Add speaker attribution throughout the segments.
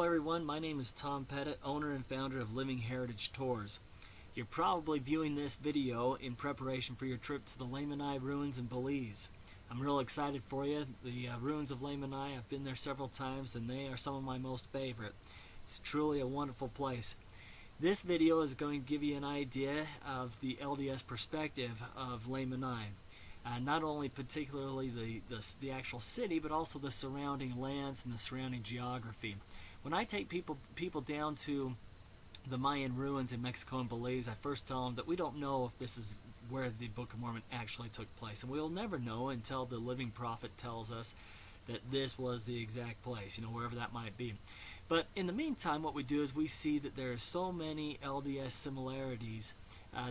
Speaker 1: everyone, my name is Tom Pettit, owner and founder of Living Heritage Tours. You're probably viewing this video in preparation for your trip to the Lamanai ruins in Belize. I'm real excited for you. The ruins of Lamanai, I've been there several times and they are some of my most favorite. It's truly a wonderful place. This video is going to give you an idea of the LDS perspective of Lamanai. Not only particularly the actual city, but also the surrounding lands and the surrounding geography. When I take people down to the Mayan ruins in Mexico and Belize, I first tell them that we don't know if this is where the Book of Mormon actually took place, and we'll never know until the living prophet tells us that this was the exact place, wherever that might be. But in the meantime, what we do is we see that there are so many LDS similarities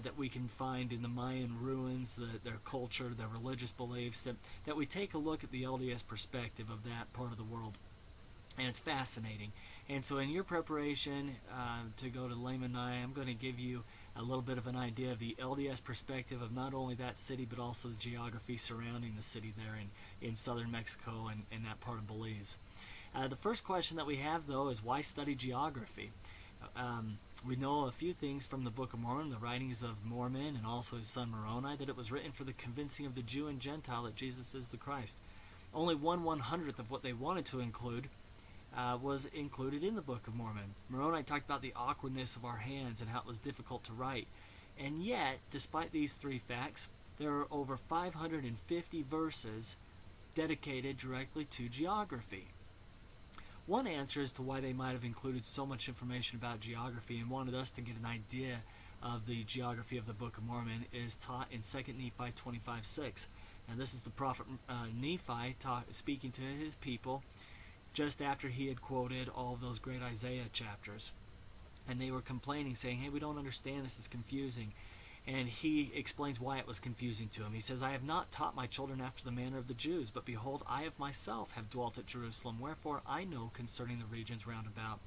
Speaker 1: that we can find in the Mayan ruins, their culture, their religious beliefs, that we take a look at the LDS perspective of that part of the world. And it's fascinating. And so in your preparation to go to Lamanai, I'm going to give you a little bit of an idea of the LDS perspective of not only that city, but also the geography surrounding the city there in southern Mexico and that part of Belize. The first question that we have, though, is why study geography? We know a few things from the Book of Mormon, the writings of Mormon and also his son Moroni, that it was written for the convincing of the Jew and Gentile that Jesus is the Christ. Only 1/100th of what they wanted to include was included in the Book of Mormon. Moroni talked about the awkwardness of our hands and how it was difficult to write. And yet, despite these three facts, there are over 550 verses dedicated directly to geography. One answer as to why they might have included so much information about geography and wanted us to get an idea of the geography of the Book of Mormon is taught in 2 Nephi 25:6. Now this is the prophet Nephi speaking to his people just after he had quoted all of those great Isaiah chapters. And they were complaining, saying, hey, we don't understand, this is confusing. And he explains why it was confusing to him. He says, I have not taught my children after the manner of the Jews, but behold, I of myself have dwelt at Jerusalem, wherefore I know concerning the regions round about.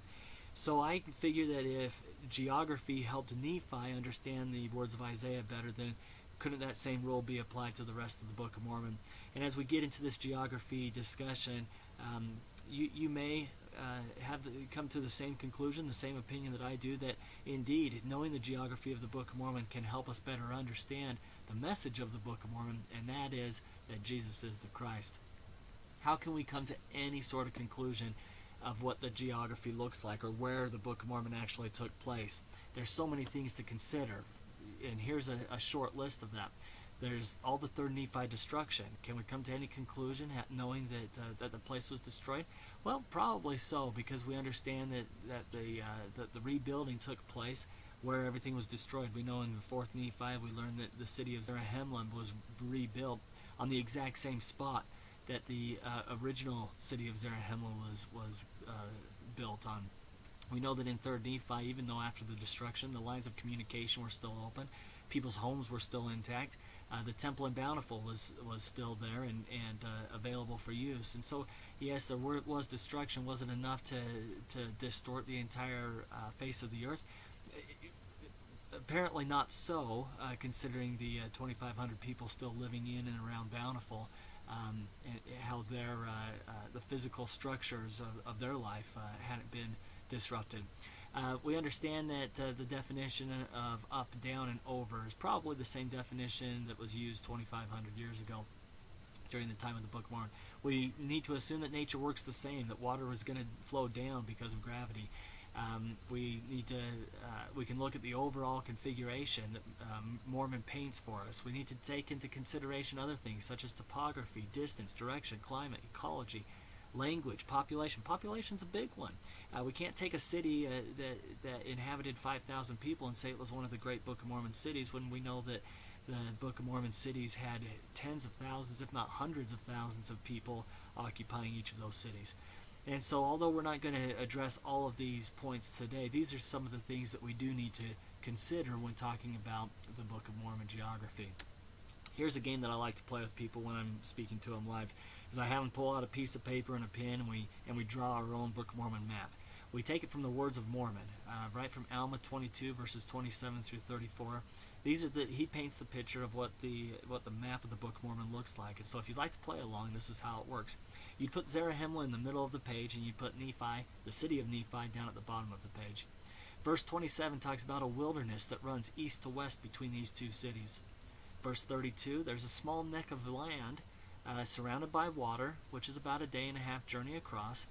Speaker 1: So I figure that if geography helped Nephi understand the words of Isaiah better, then couldn't that same rule be applied to the rest of the Book of Mormon? And as we get into this geography discussion, you may come to the same conclusion, the same opinion that I do, that indeed knowing the geography of the Book of Mormon can help us better understand the message of the Book of Mormon, and that is that Jesus is the Christ. How can we come to any sort of conclusion of what the geography looks like or where the Book of Mormon actually took place? There's so many things to consider, and here's a short list of that. There's all the third Nephi destruction. Can we come to any conclusion knowing that the place was destroyed? Well, probably so, because we understand that the rebuilding took place where everything was destroyed. We know in the fourth Nephi we learned that the city of Zarahemla was rebuilt on the exact same spot that the original city of Zarahemla was built on. We know that in 3rd Nephi, even though after the destruction, the lines of communication were still open, people's homes were still intact, the Temple in Bountiful was still there and available for use. And so, yes, there was destruction. Was it enough to distort the entire face of the earth? Apparently not so, considering the 2,500 people still living in and around Bountiful, and how the physical structures of their life hadn't been disrupted. We understand that the definition of up, down, and over is probably the same definition that was used 2,500 years ago during the time of the Book of Mormon. We need to assume that nature works the same, that water was going to flow down because of gravity. We can look at the overall configuration that Mormon paints for us. We need to take into consideration other things such as topography, distance, direction, climate, ecology, language, population. Population's a big one. We can't take a city that inhabited 5,000 people and say it was one of the great Book of Mormon cities when we know that the Book of Mormon cities had tens of thousands, if not hundreds of thousands of people occupying each of those cities. And so although we're not going to address all of these points today, these are some of the things that we do need to consider when talking about the Book of Mormon geography. Here's a game that I like to play with people when I'm speaking to them live, is I have them pull out a piece of paper and a pen, and we draw our own Book of Mormon map. We take it from the words of Mormon, right from Alma 22 verses 27 through 34. He paints the picture of what the map of the Book of Mormon looks like. And so if you'd like to play along, this is how it works. You'd put Zarahemla in the middle of the page, and you'd put Nephi, the city of Nephi, down at the bottom of the page. Verse 27 talks about a wilderness that runs east to west between these two cities. Verse 32, there's a small neck of land surrounded by water, which is about a day and a half journey across,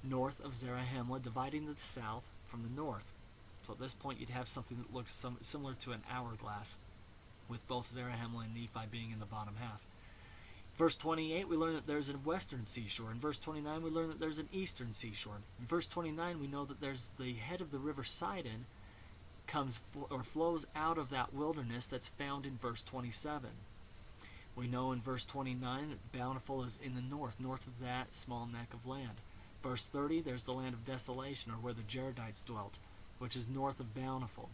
Speaker 1: north of Zarahemla, dividing the south from the north. So at this point, you'd have something that looks similar to an hourglass, with both Zarahemla and Nephi being in the bottom half. Verse 28, we learn that there's a western seashore. In verse 29, we learn that there's an eastern seashore. In verse 29, we know that there's the head of the river Sidon flows out of that wilderness that's found in verse 27. We know in verse 29 that Bountiful is in the north of that small neck of land. Verse 30, there's the land of desolation, or where the Jaredites dwelt, which is north of Bountiful.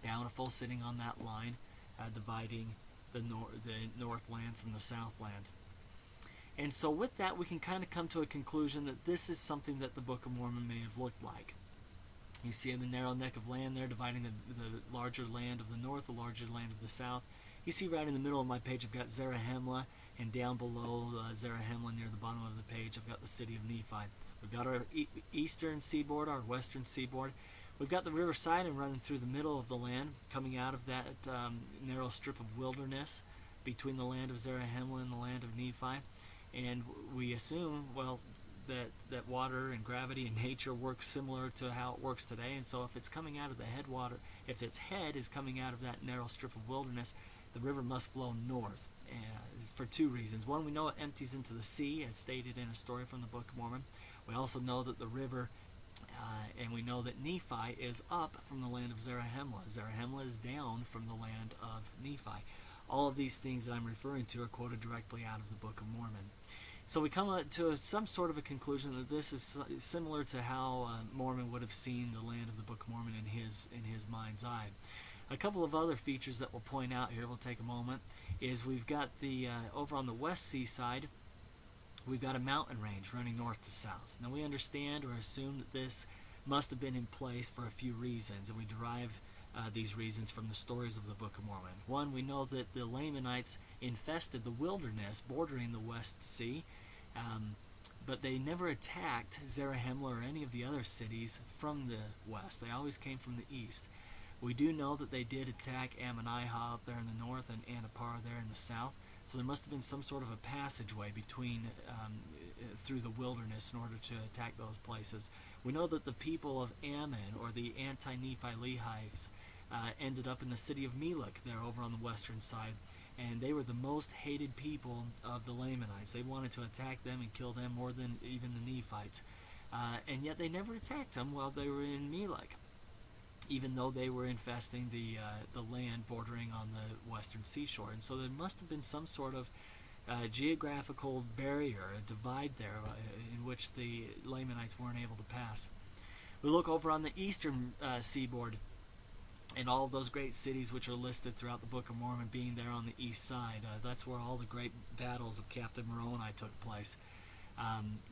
Speaker 1: Bountiful sitting on that line, dividing the north land from the south land. And so with that, we can kind of come to a conclusion that this is something that the Book of Mormon may have looked like. You see in the narrow neck of land there, dividing the larger land of the north, the larger land of the south. You see right in the middle of my page, I've got Zarahemla, and down below Zarahemla, near the bottom of the page, I've got the city of Nephi. We've got our eastern seaboard, our western seaboard. We've got the river Sidon running through the middle of the land, coming out of that narrow strip of wilderness between the land of Zarahemla and the land of Nephi. And we assume, well, that water and gravity and nature works similar to how it works today. And so if it's coming out of the headwater, if its head is coming out of that narrow strip of wilderness, the river must flow north for two reasons. One, we know it empties into the sea, as stated in a story from the Book of Mormon. We also know that the river, and we know that Nephi is up from the land of Zarahemla. Zarahemla is down from the land of Nephi. All of these things that I'm referring to are quoted directly out of the Book of Mormon. So we come to some sort of a conclusion that this is similar to how Mormon would have seen the land of the Book of Mormon in his mind's eye. A couple of other features that we'll point out here, we'll take a moment, is we've got the over on the west seaside, we've got a mountain range running north to south. Now we understand or assume that this must have been in place for a few reasons, and we derive these reasons from the stories of the Book of Mormon. One, we know that the Lamanites infested the wilderness bordering the West Sea, but they never attacked Zarahemla or any of the other cities from the west. They always came from the east. We do know that they did attack Ammonihah up there in the north and Anapar there in the south, so there must have been some sort of a passageway between through the wilderness in order to attack those places. We know that the people of Ammon, or the anti-Nephi Lehites, ended up in the city of Melech there over on the western side, and they were the most hated people of the Lamanites. They wanted to attack them and kill them more than even the Nephites, and yet they never attacked them while they were in Melech, even though they were infesting the land bordering on the western seashore. And so there must have been some sort of geographical barrier, a divide there, in which the Lamanites weren't able to pass. We look over on the eastern seaboard, and all of those great cities which are listed throughout the Book of Mormon being there on the east side. That's where all the great battles of Captain Moroni took place,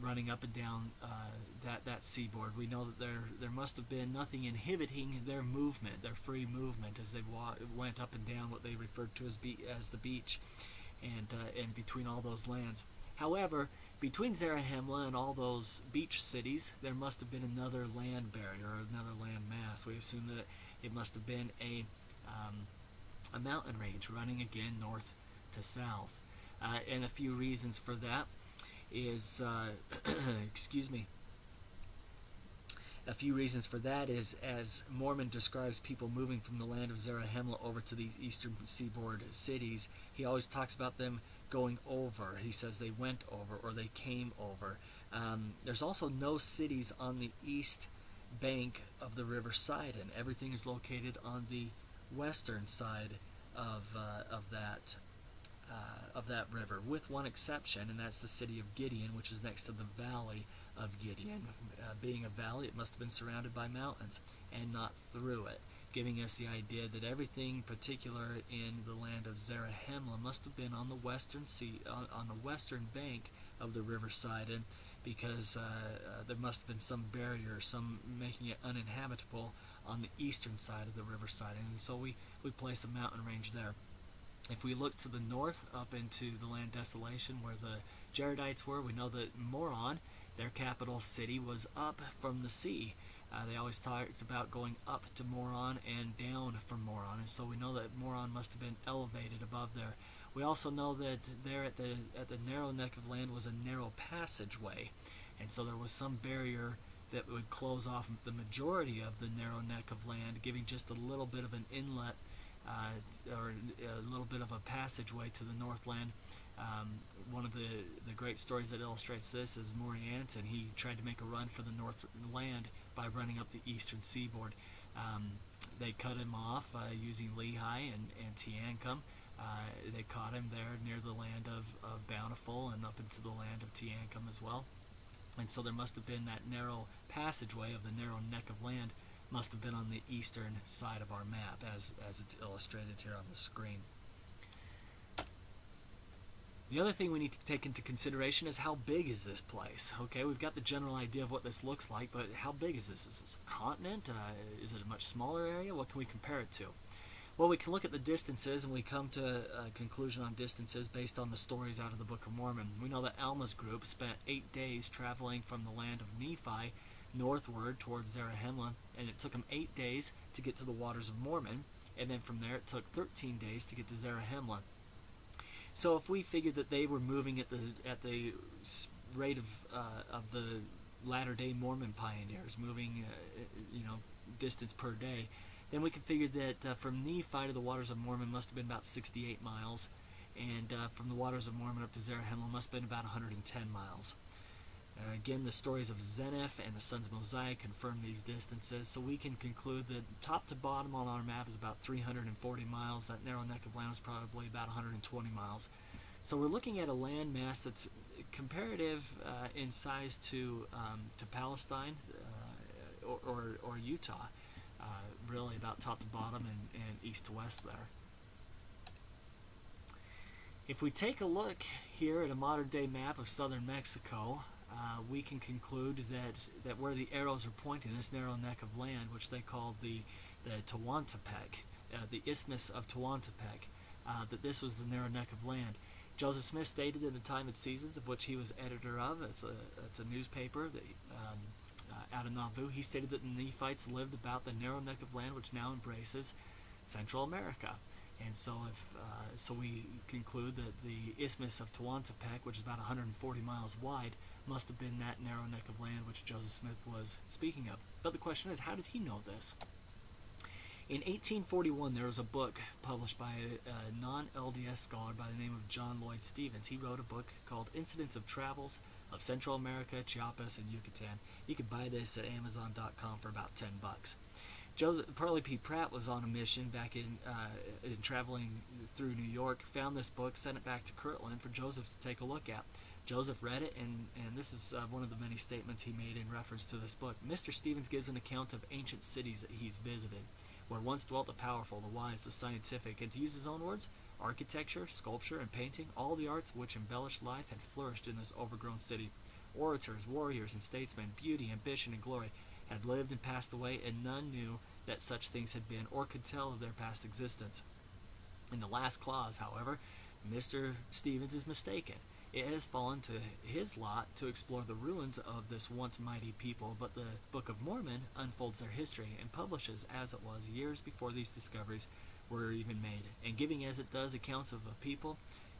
Speaker 1: running up and down that seaboard. We know that there must have been nothing inhibiting their movement, their free movement, as they went up and down what they referred to as the beach, and between all those lands. However, between Zarahemla and all those beach cities, there must have been another land barrier, or another land mass. We assume that it must have been a mountain range running again north to south. And a few reasons for that is, a few reasons for that is, as Mormon describes people moving from the land of Zarahemla over to these eastern seaboard cities, he always talks about them going over. He says they went over or they came over. There's also no cities on the east bank of the river Sidon. Everything is located on the western side of that river, with one exception, and that's the city of Gideon, which is next to the valley of Gideon. Being a valley, it must have been surrounded by mountains and not through it, giving us the idea that everything particular in the land of Zarahemla must have been on the western sea, on the western bank of the river Sidon, because there must have been some barrier, some making it uninhabitable on the eastern side of the riverside, and so we place a mountain range there. If we look to the north up into the land desolation where the Jaredites were, we know that Moron, their capital city, was up from the sea. They always talked about going up to Moron and down from Moron, and so we know that Moron must have been elevated above there. We also know that there at the narrow neck of land was a narrow passageway, and so there was some barrier that would close off the majority of the narrow neck of land, giving just a little bit of an inlet or a little bit of a passageway to the Northland. One of the great stories that illustrates this is Moriant, and he tried to make a run for the Northland by running up the eastern seaboard. They cut him off using Lehi and Teancum. They caught him there near the land of Bountiful and up into the land of Teancum as well. And so there must have been that narrow passageway of the narrow neck of land must have been on the eastern side of our map, as it's illustrated here on the screen. The other thing we need to take into consideration is how big is this place. Okay, we've got the general idea of what this looks like, but how big is this? Is this a continent? Is it a much smaller area? What can we compare it to? Well, we can look at the distances, and we come to a conclusion on distances based on the stories out of the Book of Mormon. We know that Alma's group spent 8 days traveling from the land of Nephi northward towards Zarahemla, and it took them 8 days to get to the waters of Mormon, and then from there it took 13 days to get to Zarahemla. So if we figured that they were moving at the rate of the latter-day Mormon pioneers, moving distance per day, then we can figure that from Nephi to the waters of Mormon must have been about 68 miles, and from the waters of Mormon up to Zarahemla must have been about 110 miles. Again, the stories of Zeniff and the sons of Mosiah confirm these distances, so we can conclude that top to bottom on our map is about 340 miles. That narrow neck of land is probably about 120 miles. So we're looking at a land mass that's comparative in size to Palestine or Utah, really about top to bottom and east to west there. If we take a look here at a modern-day map of southern Mexico, we can conclude that where the arrows are pointing, this narrow neck of land, which they call the Tehuantepec, the Isthmus of Tehuantepec, that this was the narrow neck of land. Joseph Smith stated in the Time and Seasons, of which he was editor of, it's a newspaper that, out of Nauvoo, he stated that the Nephites lived about the narrow neck of land which now embraces Central America. And so so we conclude that the Isthmus of Tehuantepec, which is about 140 miles wide, must have been that narrow neck of land which Joseph Smith was speaking of. But the question is, how did he know this? In 1841, there was a book published by a non-LDS scholar by the name of John Lloyd Stevens. He wrote a book called Incidents of Travels of Central America, Chiapas, and Yucatan. You can buy this at Amazon.com for about $10. Parley P. Pratt was on a mission back in traveling through New York, found this book, sent it back to Kirtland for Joseph to take a look at. Joseph read it, and this is one of the many statements he made in reference to this book. Mr. Stevens gives an account of ancient cities that he's visited, where once dwelt the powerful, the wise, the scientific, and to use his own words, architecture, sculpture, and painting, all the arts which embellished life had flourished in this overgrown city. Orators, warriors, and statesmen, beauty, ambition, and glory had lived and passed away, and none knew that such things had been or could tell of their past existence. In the last clause, however, Mr. Stevens is mistaken. It has fallen to his lot to explore the ruins of this once mighty people, but the Book of Mormon unfolds their history and publishes as it was years before these discoveries were even made, and giving as it does accounts of a people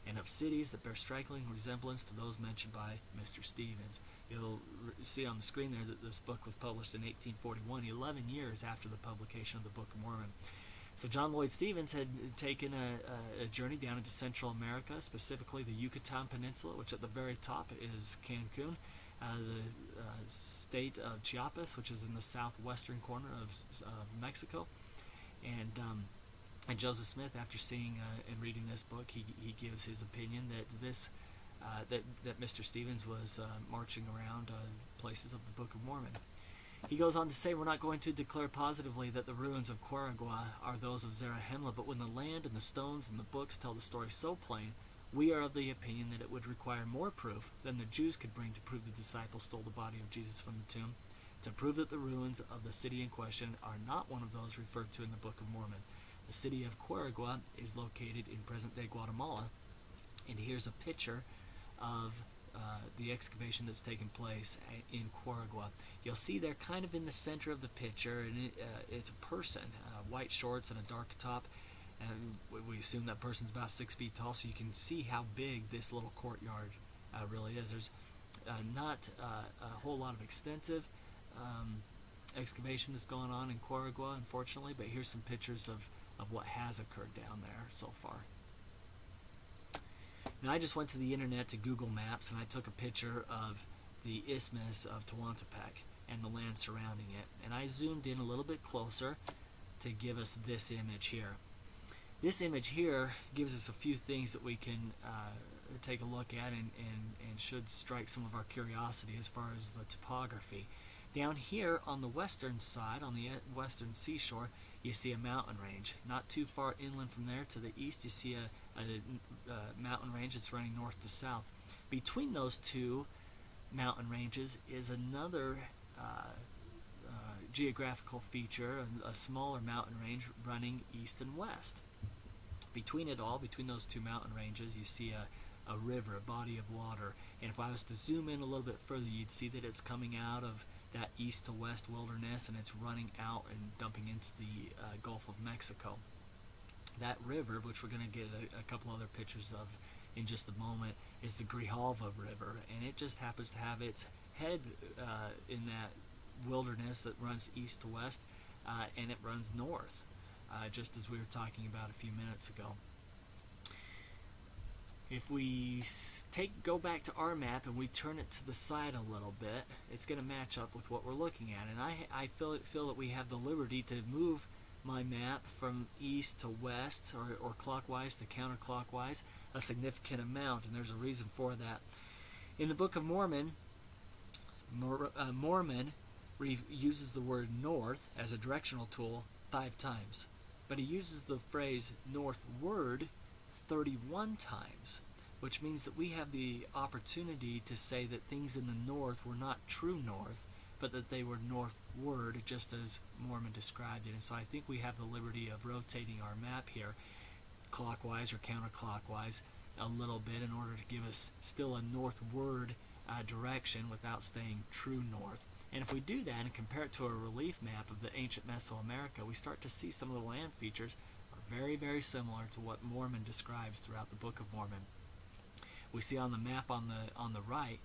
Speaker 1: and of cities that bear striking resemblance to those mentioned by Mr. Stevens. You'll see on the screen there that this book was published in 1841, 11 years after the publication of the Book of Mormon. So John Lloyd Stevens had taken a journey down into Central America, specifically the Yucatan Peninsula, which at the very top is Cancun, the state of Chiapas, which is in the southwestern corner of Mexico, and Joseph Smith, after seeing and reading this book, he gives his opinion that this that Mr. Stevens was marching around places of the Book of Mormon. He goes on to say, we're not going to declare positively that the ruins of Quirigua are those of Zarahemla, but when the land and the stones and the books tell the story so plain, We are of the opinion that it would require more proof than the Jews could bring to prove the disciples stole the body of Jesus from the tomb, to prove that the ruins of the city in question are not one of those referred to in the Book of Mormon. The city of Quirigua is located in present-day Guatemala, and here's a picture of the excavation that's taken place in Quirigua. You'll see they're kind of in the center of the picture, and it's a person, white shorts and a dark top, and we assume that person's about 6 feet tall, so you can see how big this little courtyard really is. There's not a whole lot of extensive excavation that's going on in Quirigua, unfortunately, but here's some pictures of what has occurred down there so far. Now, I just went to the internet to Google Maps, and I took a picture of the Isthmus of Tehuantepec and the land surrounding it, and I zoomed in a little bit closer to give us this image here. This image here gives us a few things that we can take a look at and should strike some of our curiosity as far as the topography. Down here on the western side, on the western seashore, you see a mountain range. Not too far inland from there to the east, you see a mountain range that's running north to south. Between those two mountain ranges is another geographical feature, a smaller mountain range running east and west. Between it all, between those two mountain ranges, you see a river, a body of water. And if I was to zoom in a little bit further, you'd see that it's coming out of that east to west wilderness, and it's running out and dumping into the Gulf of Mexico. That river, which we're going to get a couple other pictures of in just a moment, is the Grijalva River, and it just happens to have its head in that wilderness that runs east to west, and it runs north, just as we were talking about a few minutes ago. If we go back to our map and we turn it to the side a little bit, it's going to match up with what we're looking at. And I feel that we have the liberty to move my map from east to west, or clockwise to counterclockwise, a significant amount, and there's a reason for that. In the Book of Mormon, Mormon uses the word north as a directional tool 5 times, but he uses the phrase northward 31 times, which means that we have the opportunity to say that things in the north were not true north, but that they were northward, just as Mormon described it. And so I think we have the liberty of rotating our map here clockwise or counterclockwise a little bit in order to give us still a northward direction without staying true north. And if we do that and compare it to a relief map of the ancient Mesoamerica, we start to see some of the land features are very, very similar to what Mormon describes throughout the Book of Mormon. We see on the map on the right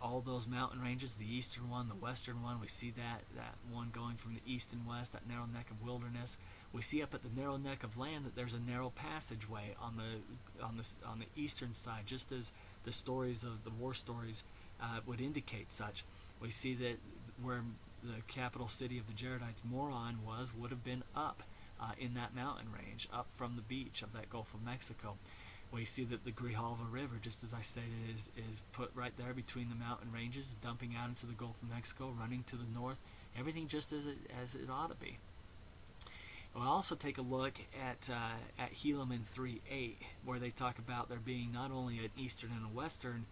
Speaker 1: all those mountain ranges, the eastern one, the western one. We see that one going from the east and west, that narrow neck of wilderness. We see up at the narrow neck of land that there's a narrow passageway on the eastern side, just as the stories of the war stories would indicate such. We see that where the capital city of the Jaredites, Moron, would have been up in that mountain range, up from the beach of that Gulf of Mexico. We see that the Grijalva River, just as I stated, is put right there between the mountain ranges, dumping out into the Gulf of Mexico, running to the north, everything just as it ought to be. We'll also take a look at Helaman 3:8, where they talk about there being not only an eastern and a western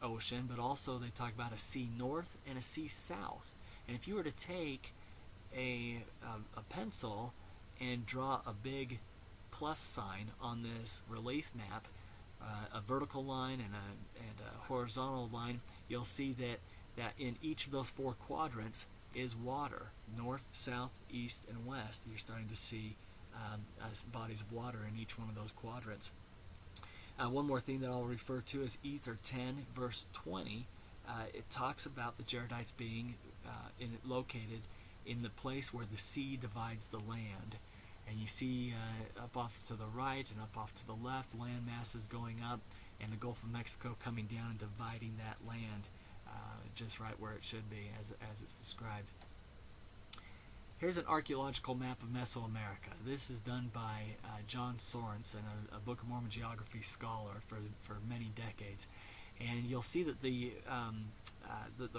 Speaker 1: ocean, but also they talk about a sea north and a sea south. And if you were to take a pencil and draw a big plus sign on this relief map, a vertical line and a horizontal line, you'll see that in each of those 4 quadrants is water, north, south, east, and west. You're starting to see bodies of water in each one of those quadrants. One more thing that I'll refer to is Ether 10, verse 20. It talks about the Jaredites being located in the place where the sea divides the land. And you see up off to the right and up off to the left, land masses going up, and the Gulf of Mexico coming down and dividing that land just right where it should be, as it's described. Here's an archaeological map of Mesoamerica. This is done by John Sorensen, a Book of Mormon geography scholar for many decades. And you'll see that the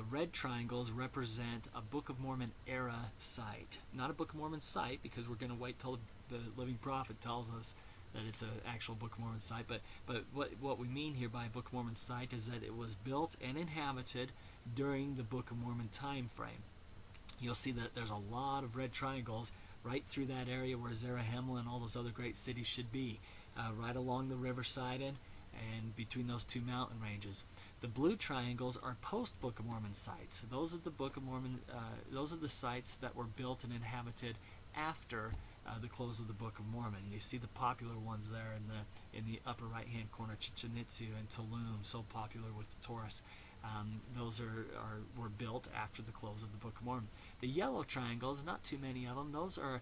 Speaker 1: red triangles represent a Book of Mormon era site. Not a Book of Mormon site, because we're going to wait till the living prophet tells us that it's an actual Book of Mormon site, but what we mean here by Book of Mormon site is that it was built and inhabited during the Book of Mormon time frame. You'll see that there's a lot of red triangles right through that area where Zarahemla and all those other great cities should be, right along the riverside and between those two mountain ranges. The blue triangles are post-Book of Mormon sites. Those are the Book of Mormon. Those are the sites that were built and inhabited after the close of the Book of Mormon. You see the popular ones there in the upper right-hand corner, Chichen Itza and Tulum, so popular with the tourists. Those were built after the close of the Book of Mormon. The yellow triangles, not too many of them, those are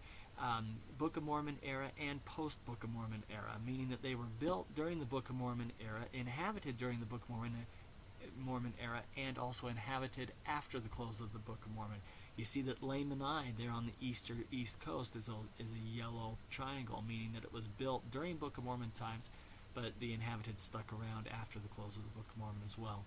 Speaker 1: Book of Mormon era and post-Book of Mormon era, meaning that they were built during the Book of Mormon era, inhabited during the Book of Mormon era, and also inhabited after the close of the Book of Mormon. You see that Lamanai there on the east coast is a yellow triangle, meaning that it was built during Book of Mormon times, but the inhabitants stuck around after the close of the Book of Mormon as well.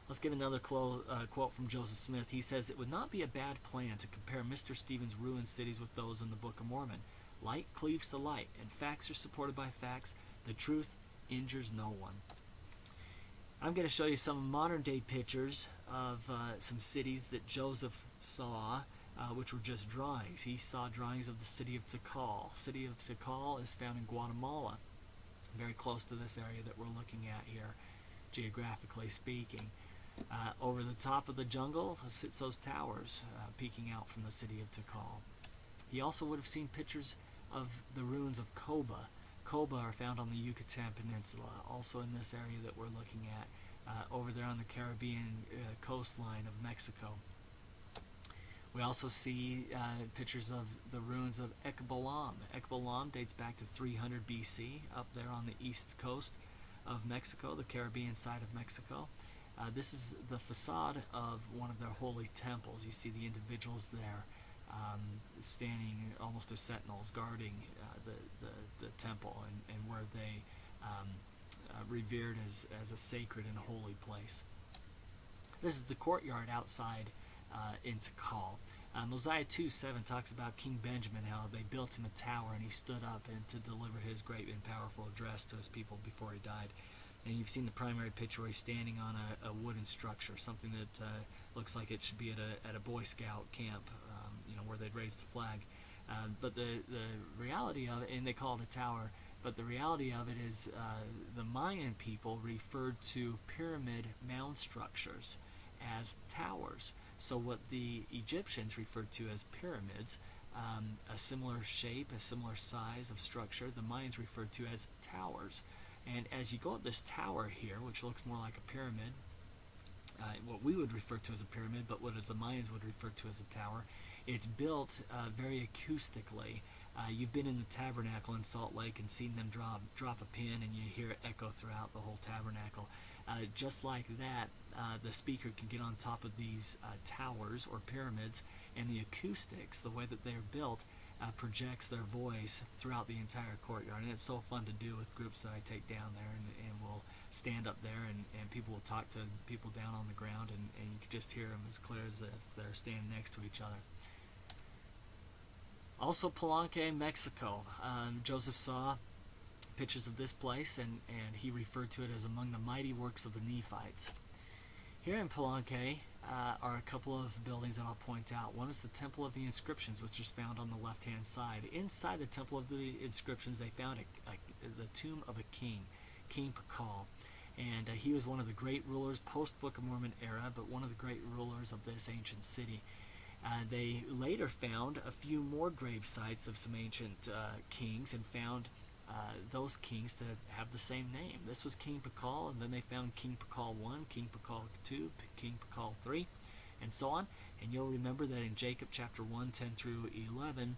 Speaker 1: Let's get another quote from Joseph Smith. He says, "It would not be a bad plan to compare Mr. Stephen's ruined cities with those in the Book of Mormon. Light cleaves to light, and facts are supported by facts. The truth injures no one." I'm going to show you some modern-day pictures of some cities that Joseph saw, which were just drawings. He saw drawings of the city of Tikal. The city of Tikal is found in Guatemala, very close to this area that we're looking at here, geographically speaking. Over the top of the jungle sits those towers peeking out from the city of Tikal. He also would have seen pictures of the ruins of Coba. Coba are found on the Yucatan Peninsula, also in this area that we're looking at, over there on the Caribbean coastline of Mexico. We also see pictures of the ruins of Ekbalam. Ekbalam dates back to 300 BC, up there on the east coast of Mexico, the Caribbean side of Mexico. This is the facade of one of their holy temples. You see the individuals there standing almost as sentinels guarding the temple and where they revered as a sacred and holy place. This is the courtyard outside in Tikal. Mosiah 2:7 talks about King Benjamin, how they built him a tower and he stood up and to deliver his great and powerful address to his people before he died. And you've seen the primary picture where he's standing on a wooden structure, something that looks like it should be at a Boy Scout camp, where they'd raise the flag. But the reality of it, and they call it a tower, but the reality of it is the Mayan people referred to pyramid mound structures as towers. So what the Egyptians referred to as pyramids, a similar shape, a similar size of structure, the Mayans referred to as towers. And as you go up this tower here, which looks more like a pyramid, what we would refer to as a pyramid, but what as the Mayans would refer to as a tower, it's built very acoustically. You've been in the tabernacle in Salt Lake and seen them drop a pin and you hear it echo throughout the whole tabernacle. Just like that, the speaker can get on top of these towers or pyramids, and the acoustics, the way that they're built, projects their voice throughout the entire courtyard. And it's so fun to do with groups that I take down there, and we'll stand up there and people will talk to people down on the ground, and you can just hear them as clear as if they're standing next to each other. Also Palenque, Mexico. Joseph saw pictures of this place, and he referred to it as among the mighty works of the Nephites. Here in Palenque are a couple of buildings that I'll point out. One is the Temple of the Inscriptions, which is found on the left-hand side. Inside the Temple of the Inscriptions, they found the tomb of a king, King Tikal. And he was one of the great rulers post-Book of Mormon era, but one of the great rulers of this ancient city. They later found a few more grave sites of some ancient kings, and found those kings to have the same name. This was King Tikal, and then they found King Tikal I, King Tikal II, King Tikal III, and so on. And you'll remember that in Jacob chapter 1, 10 through 11,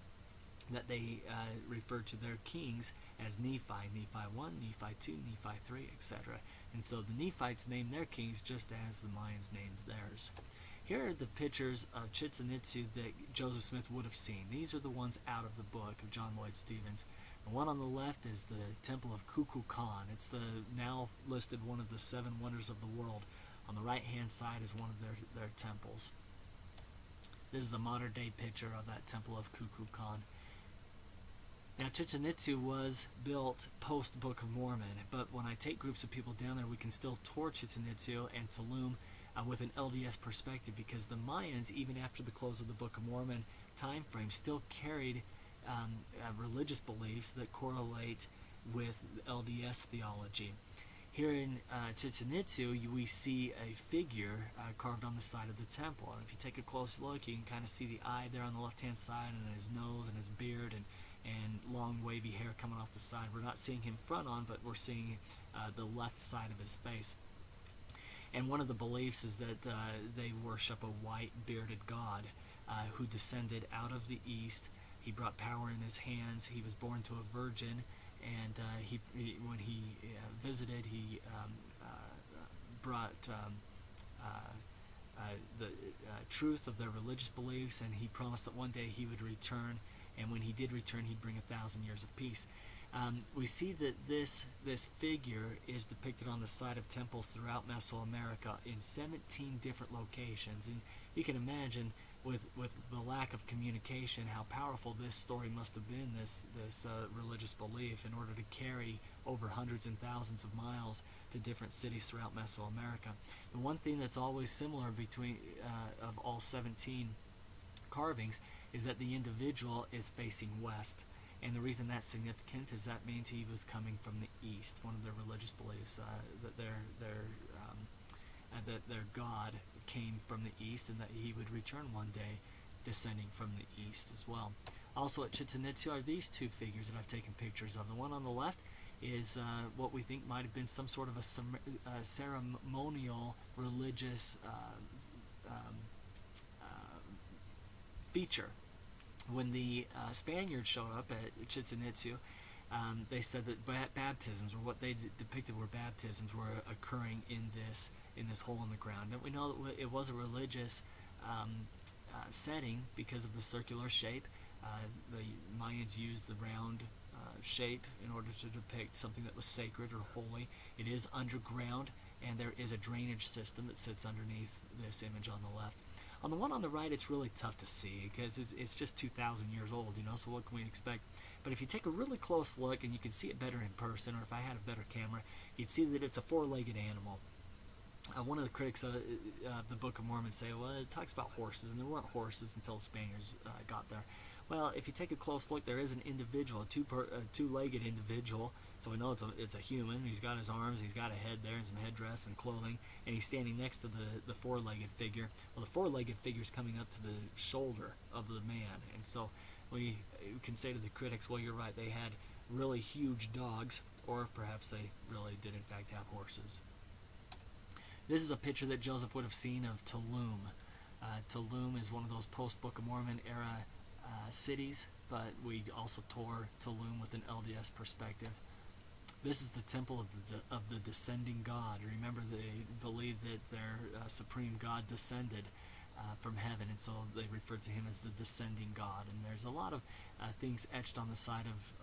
Speaker 1: that they referred to their kings as Nephi, Nephi 1, Nephi 2, Nephi 3, etc. And so the Nephites named their kings just as the Mayans named theirs. Here are the pictures of Chichen Itza that Joseph Smith would have seen. These are the ones out of the book of John Lloyd Stevens. The one on the left is the Temple of Kukulkan. It's the now listed one of the 7 wonders of the world. On the right-hand side is one of their temples. This is a modern-day picture of that Temple of Kukulkan. Now, Chichen Itza was built post Book of Mormon, but when I take groups of people down there, we can still tour Chichen Itza and Tulum with an LDS perspective, because the Mayans, even after the close of the Book of Mormon time frame, still carried religious beliefs that correlate with LDS theology. Here in Chichen Itza, we see a figure carved on the side of the temple. And if you take a close look, you can kind of see the eye there on the left-hand side, and his nose and his beard and long wavy hair coming off the side. We're not seeing him front on, but we're seeing the left side of his face. And one of the beliefs is that they worship a white bearded god who descended out of the east. He brought power in his hands. He was born to a virgin, and when he visited, he brought the truth of their religious beliefs, and he promised that one day he would return, and when he did return, he'd bring 1,000 years of peace. We see that this figure is depicted on the side of temples throughout Mesoamerica in 17 different locations, and you can imagine with the lack of communication how powerful this story must have been, this religious belief, in order to carry over hundreds and thousands of miles to different cities throughout Mesoamerica. The one thing that's always similar between of all 17 carvings is that the individual is facing west. And the reason that's significant is that means he was coming from the east. One of their religious beliefs that their god came from the east, and that he would return one day, descending from the east as well. Also at Chichen Itza are these two figures that I've taken pictures of. The one on the left is what we think might have been some sort of a ceremonial religious feature. When the Spaniards showed up at Chichen Itza, they said that baptisms, or what they depicted were baptisms, were occurring in this hole in the ground. And we know that it was a religious setting because of the circular shape. The Mayans used the round shape in order to depict something that was sacred or holy. It is underground, and there is a drainage system that sits underneath this image on the left. On the one on the right, it's really tough to see because it's just 2,000 years old, so what can we expect? But if you take a really close look, and you can see it better in person, or if I had a better camera, you'd see that it's a four-legged animal. One of the critics of the Book of Mormon say, well, it talks about horses, and there weren't horses until the Spaniards got there. Well, if you take a close look, there is an individual, a two-legged individual, so we know it's a human. He's got his arms, he's got a head there, and some headdress and clothing, and he's standing next to the four-legged figure. Well, the four-legged figure is coming up to the shoulder of the man, and so we can say to the critics, well, you're right, they had really huge dogs, or perhaps they really did in fact have horses. This is a picture that Joseph would have seen of Tulum. Tulum is one of those post-Book of Mormon era cities, but we also tour Tulum with an LDS perspective. This is the temple of the descending God. Remember, they believed that their supreme God descended from heaven, and so they referred to him as the descending God. And there's a lot of things etched on the side of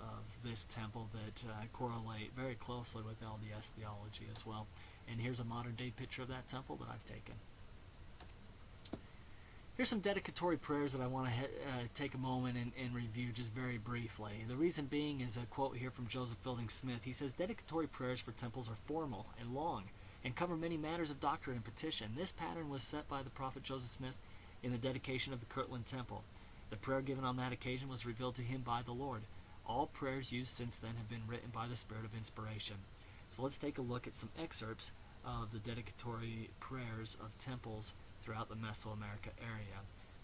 Speaker 1: this temple that correlate very closely with LDS theology as well. And here's a modern-day picture of that temple that I've taken. Here's some dedicatory prayers that I want to take a moment and review just very briefly. The reason being is a quote here from Joseph Fielding Smith. He says, "Dedicatory prayers for temples are formal and long and cover many matters of doctrine and petition. This pattern was set by the prophet Joseph Smith in the dedication of the Kirtland Temple. The prayer given on that occasion was revealed to him by the Lord. All prayers used since then have been written by the Spirit of inspiration." So let's take a look at some excerpts of the dedicatory prayers of temples throughout the Mesoamerica area.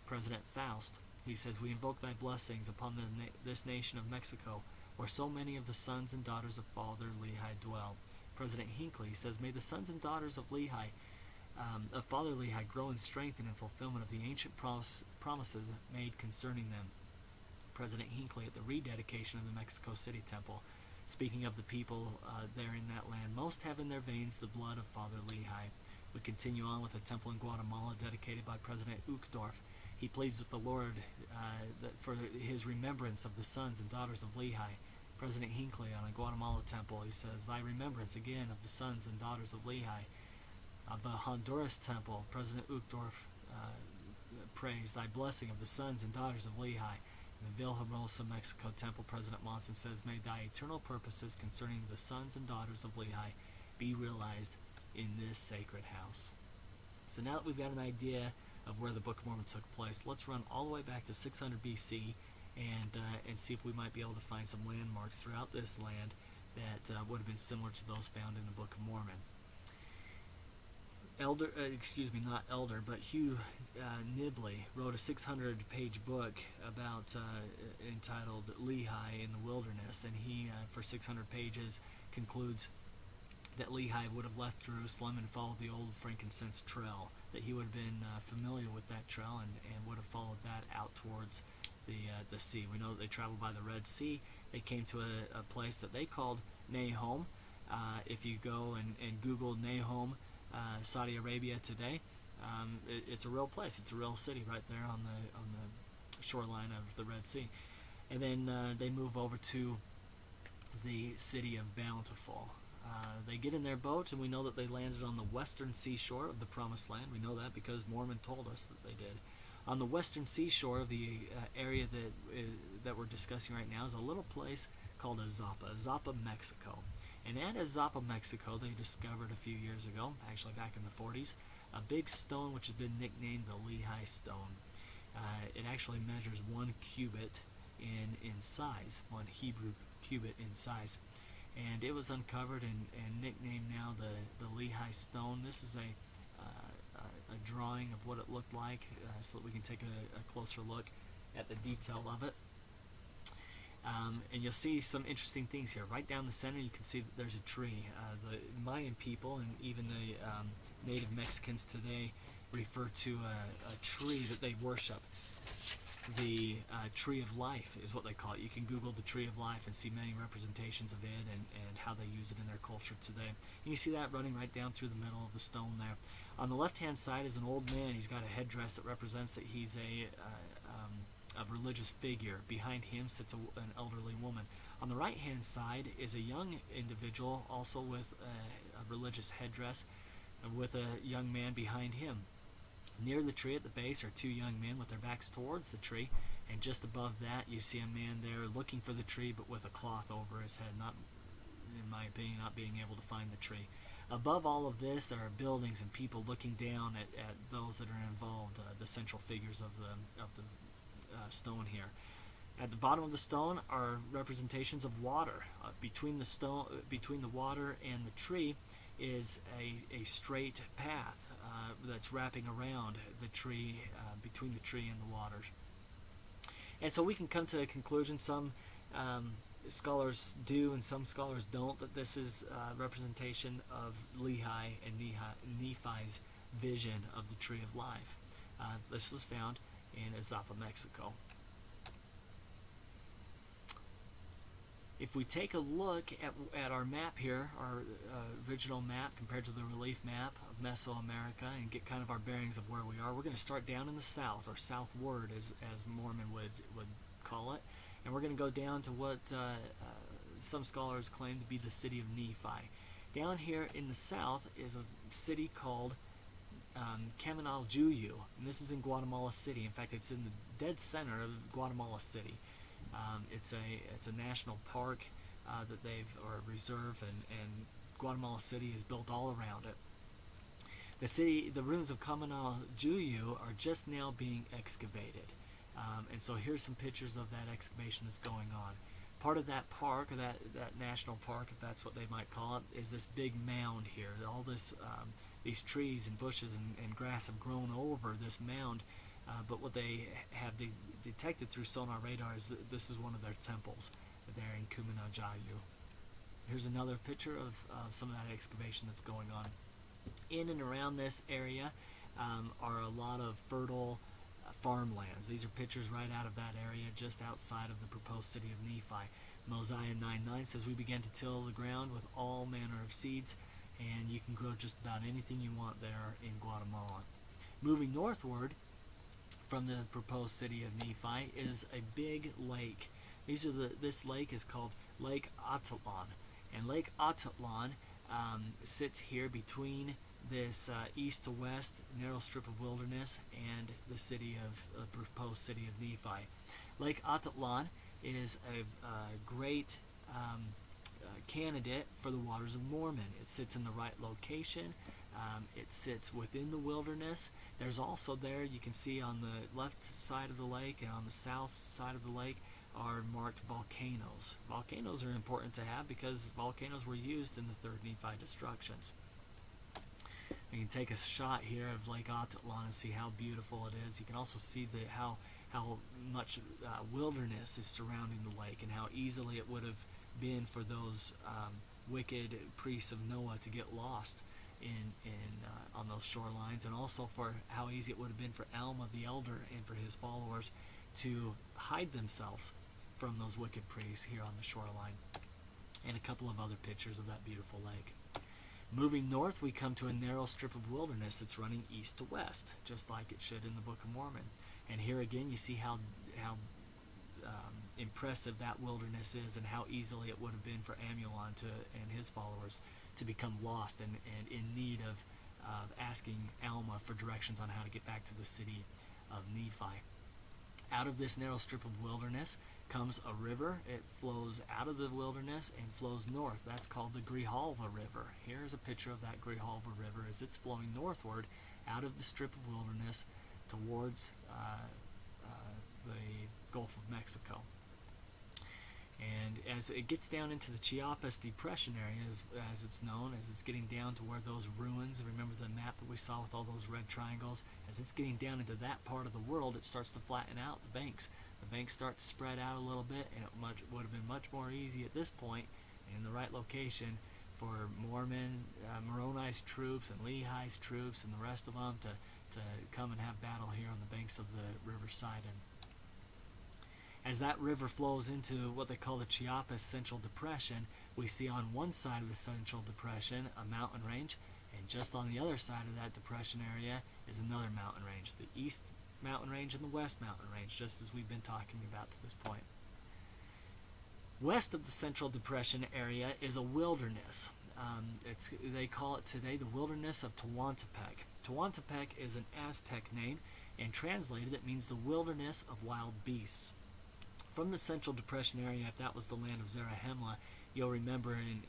Speaker 1: President Faust, he says, "We invoke thy blessings upon this nation of Mexico, where so many of the sons and daughters of Father Lehi dwell." President Hinckley says, "May the sons and daughters of Lehi, of Father Lehi, grow in strength and in fulfillment of the ancient promises made concerning them." President Hinckley at the rededication of the Mexico City Temple, speaking of the people there in that land, "Most have in their veins the blood of Father Lehi." We continue on with a temple in Guatemala dedicated by President Uchtdorf. He pleads with the Lord for his remembrance of the sons and daughters of Lehi. President Hinckley on a Guatemala temple, he says, "Thy remembrance again of the sons and daughters of Lehi." Of the Honduras temple, President Uchtdorf prays, "Thy blessing of the sons and daughters of Lehi." In the Villahermosa, Mexico temple, President Monson says, "May thy eternal purposes concerning the sons and daughters of Lehi be realized in this sacred house." So now that we've got an idea of where the Book of Mormon took place, let's run all the way back to 600 BC and see if we might be able to find some landmarks throughout this land that would have been similar to those found in the Book of Mormon. Hugh Nibley wrote a 600-page book about entitled Lehi in the Wilderness, and he, for 600 pages, concludes that Lehi would have left Jerusalem and followed the old frankincense trail, that he would have been familiar with that trail and would have followed that out towards the sea. We know that they traveled by the Red Sea. They came to a place that they called Nahom. If you go and Google Nahom, Saudi Arabia today, it's a real place. It's a real city right there on the shoreline of the Red Sea. And then they move over to the city of Bountiful. They get in their boat, and we know that they landed on the western seashore of the Promised Land. We know that because Mormon told us that they did. On the western seashore of the area that we're discussing right now is a little place called Azapa, Mexico. And at Azapa, Mexico, they discovered a few years ago, actually back in the 40s, a big stone which has been nicknamed the Lehi Stone. It actually measures 1 cubit in size, 1 Hebrew cubit in size. And it was uncovered and nicknamed now the Lehi Stone. This is a drawing of what it looked like so that we can take a closer look at the detail of it. And you'll see some interesting things here. Right down the center you can see that there's a tree. The Mayan people and even the native Mexicans today refer to a tree that they worship. The Tree of Life is what they call it. You can Google the Tree of Life and see many representations of it and how they use it in their culture today. And you see that running right down through the middle of the stone there. On the left-hand side is an old man. He's got a headdress that represents that he's a religious figure. Behind him sits an elderly woman. On the right-hand side is a young individual, also with a religious headdress, with a young man behind him. Near the tree at the base are 2 young men with their backs towards the tree, and just above that you see a man there looking for the tree but with a cloth over his head, not, in my opinion, not being able to find the tree. Above all of this there are buildings and people looking down at those that are involved, the central figures of the stone here. At the bottom of the stone are representations of water. Between the water and the tree is a straight path that's wrapping around the tree, between the tree and the waters. And so we can come to a conclusion, some scholars do and some scholars don't, that this is a representation of Lehi and Nephi's vision of the Tree of Life. This was found in Azapa, Mexico. If we take a look at our map here, our original map compared to the relief map of Mesoamerica, and get kind of our bearings of where we are, we're going to start down in the south, or southward as Mormon would call it, and we're going to go down to what some scholars claim to be the city of Nephi. Down here in the south is a city called Caminaljuyu, and this is in Guatemala City. In fact, it's in the dead center of Guatemala City. It's a national park that or a reserve, and Guatemala City is built all around it. The ruins of Caminaljuyu are just now being excavated, and so here's some pictures of that excavation that's going on. Part of that park, or that national park, if that's what they might call it, is this big mound here. All these trees and bushes and grass have grown over this mound. But what they have detected through sonar radar is that this is one of their temples there in Caminaljuyu. Here's another picture of some of that excavation that's going on. In and around this area are a lot of fertile farmlands. These are pictures right out of that area just outside of the proposed city of Nephi. Mosiah 9:9 says, "We began to till the ground with all manner of seeds," and you can grow just about anything you want there in Guatemala. Moving northward from the proposed city of Nephi is a big lake. This lake is called Lake Atitlan, and Lake Atitlan sits here between this east to west narrow strip of wilderness and the proposed city of Nephi. Lake Atitlan is a great candidate for the waters of Mormon. It sits in the right location. It sits within the wilderness. There's also there, you can see on the left side of the lake and on the south side of the lake are marked volcanoes. Volcanoes are important to have because volcanoes were used in the Third Nephi destructions. You can take a shot here of Lake Atitlan and see how beautiful it is. You can also see how much wilderness is surrounding the lake and how easily it would have been for those wicked priests of Noah to get lost on those shorelines, and also for how easy it would have been for Alma the elder and for his followers to hide themselves from those wicked priests here on the shoreline. And a couple of other pictures of that beautiful lake. Moving north, we come to a narrow strip of wilderness that's running east to west, just like it should in the Book of Mormon. And here again, you see how impressive that wilderness is, and how easily it would have been for Amulon and his followers to become lost and in need of asking Alma for directions on how to get back to the city of Nephi. Out of this narrow strip of wilderness comes a river. It flows out of the wilderness and flows north. That's called the Grijalva River. Here's a picture of that Grijalva River as it's flowing northward out of the strip of wilderness towards the Gulf of Mexico. And as it gets down into the Chiapas Depression area, as it's known, as it's getting down to where those ruins, remember the map that we saw with all those red triangles, as it's getting down into that part of the world, it starts to flatten out the banks. The banks start to spread out a little bit, and it would have been much more easy at this point, and in the right location, for Moroni's troops and Lehi's troops and the rest of them to come and have battle here on the banks of the River Sidon. As that river flows into what they call the Chiapas Central Depression, we see on one side of the Central Depression a mountain range, and just on the other side of that depression area is another mountain range, the East Mountain Range and the West Mountain Range, just as we've been talking about to this point. West of the Central Depression area is a wilderness. They call it today the Wilderness of Tehuantepec. Tehuantepec is an Aztec name, and translated it means the Wilderness of Wild Beasts. From the Central Depression area, if that was the land of Zarahemla, you'll remember in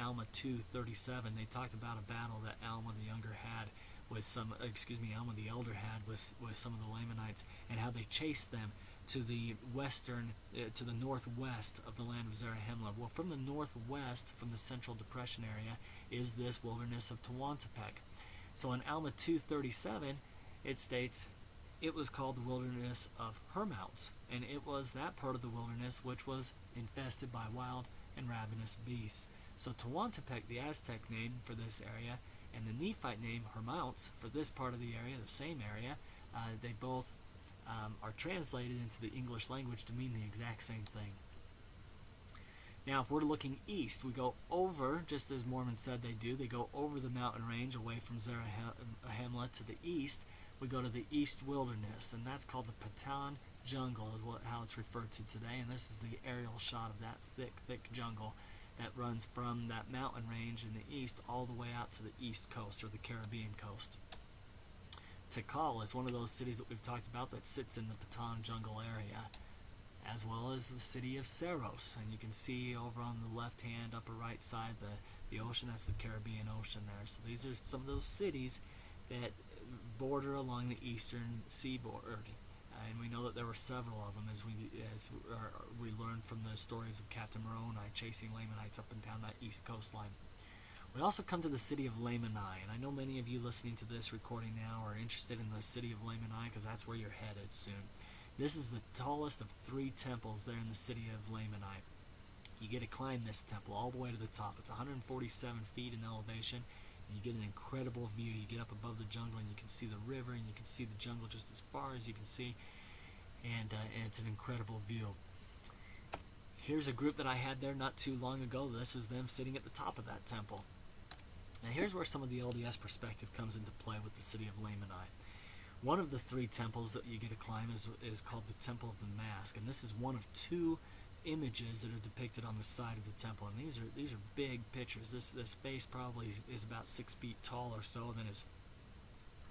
Speaker 1: Alma 2:37, they talked about a battle that Alma the Younger had with Alma the Elder had with some of the Lamanites, and how they chased them to the to the northwest of the land of Zarahemla. Well, from the northwest, from the Central Depression area, is this Wilderness of Tehuantepec. So in Alma 2:37, it states, it was called the Wilderness of Hermounts, and it was that part of the wilderness which was infested by wild and ravenous beasts. So Tehuantepec, the Aztec name for this area, and the Nephite name Hermounts for this part of the area, the same area, they both are translated into the English language to mean the exact same thing. Now, if we're looking east, we go over, just as Mormons said they do, they go over the mountain range away from Zarahemla to the east. We go to the East Wilderness, and that's called the Patan Jungle, is how it's referred to today. And this is the aerial shot of that thick jungle that runs from that mountain range in the east all the way out to the east coast, or the Caribbean coast. Tikal is one of those cities that we've talked about that sits in the Patan Jungle area, as well as the city of Saros. And you can see over on the left-hand upper right side the ocean. That's the Caribbean Ocean there. So these are some of those cities that border along the eastern seaboard, and we know that there were several of them as we learned from the stories of Captain Moroni chasing Lamanites up and down that east coastline. We also come to the city of Lamanai, and I know many of you listening to this recording now are interested in the city of Lamanai because that's where you're headed soon. This is the tallest of 3 temples there in the city of Lamanai. You get to climb this temple all the way to the top. It's 147 feet in elevation. And you get an incredible view. You get up above the jungle and you can see the river, and you can see the jungle just as far as you can see, and it's an incredible view. Here's a group that I had there not too long ago. This is them sitting at the top of that temple. Now here's where some of the LDS perspective comes into play with the city of Lamanai. One of the 3 temples that you get to climb is called the Temple of the Mask, and this is one of 2 images that are depicted on the side of the temple, and these are big pictures. This face probably is about 6 feet tall or so, then his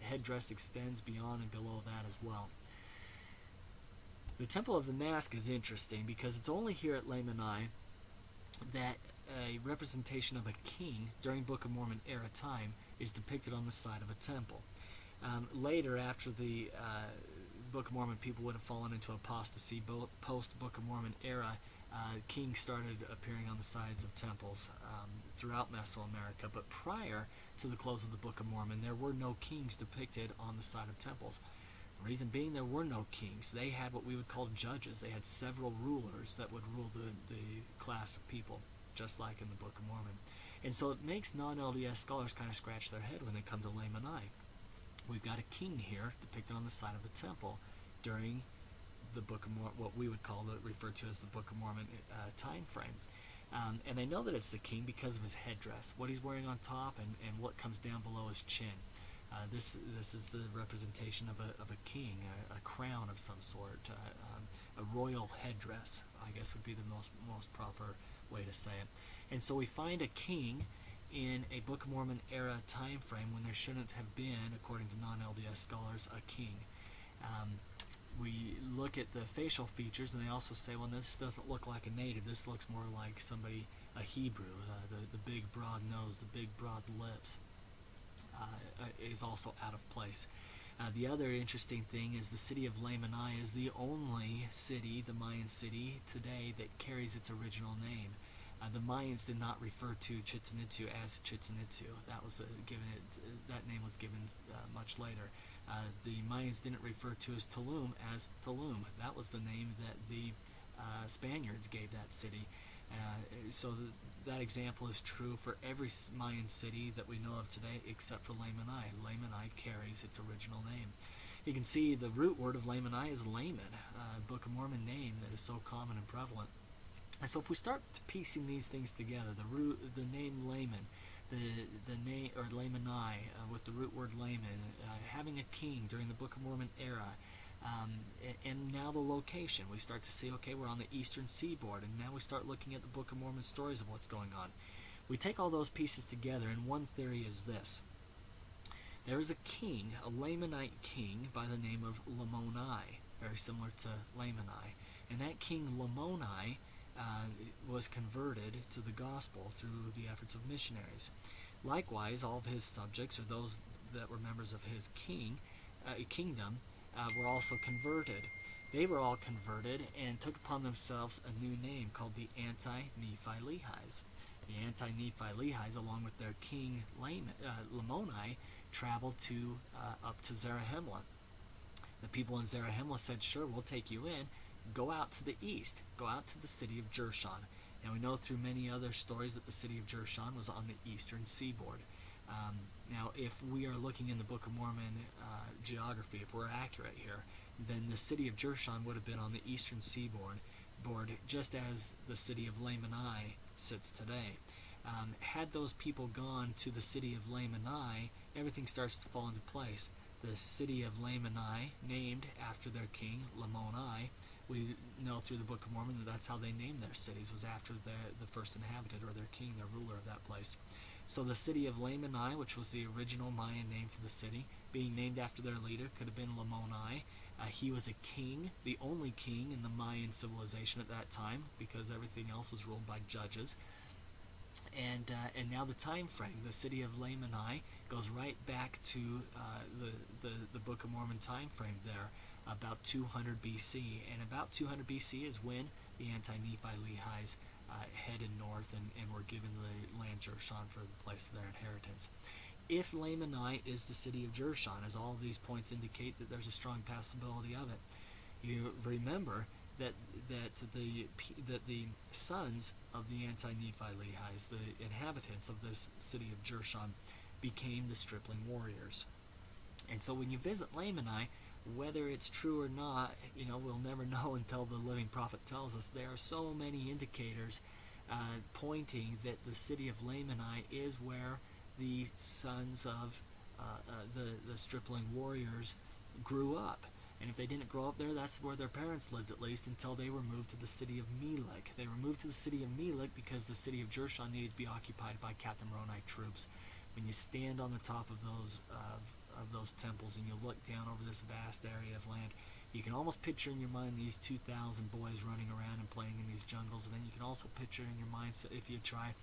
Speaker 1: headdress extends beyond and below that as well. The Temple of the Mask is interesting because it's only here at Lamanai that a representation of a king during Book of Mormon era time is depicted on the side of a temple. Later, after the Book of Mormon people would have fallen into apostasy, post-Book of Mormon era, kings started appearing on the sides of temples throughout Mesoamerica. But prior to the close of the Book of Mormon, there were no kings depicted on the side of temples. The reason being, there were no kings. They had what we would call judges. They had several rulers that would rule the class of people, just like in the Book of Mormon. And so it makes non-LDS scholars kind of scratch their head when they come to Lamanai. We've got a king here depicted on the side of the temple during the Book of Mormon, what we would call referred to as the Book of Mormon time frame. And they know that it's the king because of his headdress, what he's wearing on top, and what comes down below his chin. This is the representation of a king, a crown of some sort, a royal headdress, I guess would be the most proper way to say it. And so we find a king in a Book of Mormon era time frame when there shouldn't have been, according to non-LDS scholars, a king. We look at the facial features, and they also say, well, this doesn't look like a native. This looks more like somebody, a Hebrew. The big broad nose, the big broad lips is also out of place. The other interesting thing is the city of Lamanai is the only city, the Mayan city today, that carries its original name. The Mayans did not refer to Chichen Itza as Chichen Itza. That name was given much later. The Mayans didn't refer to as Tulum as Tulum. That was the name that the Spaniards gave that city. So that example is true for every Mayan city that we know of today except for Lamanai. Lamanai carries its original name. You can see the root word of Lamanai is Laman, a Book of Mormon name that is so common and prevalent. And so if we start piecing these things together, the name Laman, the name, or Lamanai, with the root word Laman, having a king during the Book of Mormon era, and now the location, we start to see, okay, we're on the eastern seaboard, and now we start looking at the Book of Mormon stories of what's going on. We take all those pieces together, and one theory is this. There is a king, a Lamanite king, by the name of Lamanai, very similar to Lamanai, and that king Lamanai was converted to the gospel through the efforts of missionaries. Likewise, all of his subjects, or those that were members of his kingdom, were also converted. They were all converted and took upon themselves a new name called the Anti-Nephi Lehis. The Anti-Nephi Lehis, along with their king Lamanai, traveled up to Zarahemla. The people in Zarahemla said, sure, we'll take you in. Go out to the east. Go out to the city of Jershon. And we know through many other stories that the city of Jershon was on the eastern seaboard. Now, if we are looking in the Book of Mormon geography, if we're accurate here, then the city of Jershon would have been on the eastern seaboard, just as the city of Lamanai sits today. Had those people gone to the city of Lamanai, everything starts to fall into place. The city of Lamanai, named after their king, Lamanai, we know through the Book of Mormon that that's how they named their cities, was after the first inhabitant, or their king, their ruler of that place. So the city of Lamanai, which was the original Mayan name for the city, being named after their leader, could have been Lamanai. He was a king, the only king in the Mayan civilization at that time, because everything else was ruled by judges. And now the time frame, the city of Lamanai goes right back to the Book of Mormon time frame there, about 200 BC. And about 200 BC is when the Anti-Nephi Lehis headed north and were given the land Jershon for the place of their inheritance. If Lamanai is the city of Jershon, as all of these points indicate that there's a strong possibility of it, you remember that the sons of the Anti-Nephi Lehis, the inhabitants of this city of Jershon, became the stripling warriors. And so when you visit Lamanai, whether it's true or not, we'll never know until the living prophet tells us. There are so many indicators pointing that the city of Lamanai is where the sons of the stripling warriors grew up. And if they didn't grow up there, that's where their parents lived, at least, until they were moved to the city of Melek. They were moved to the city of Melek because the city of Jershon needed to be occupied by Captain Moroni troops. When you stand on the top of those temples and you look down over this vast area of land, You can almost picture in your mind these 2,000 boys running around and playing in these jungles, and then you can also picture in your mind, so if you try,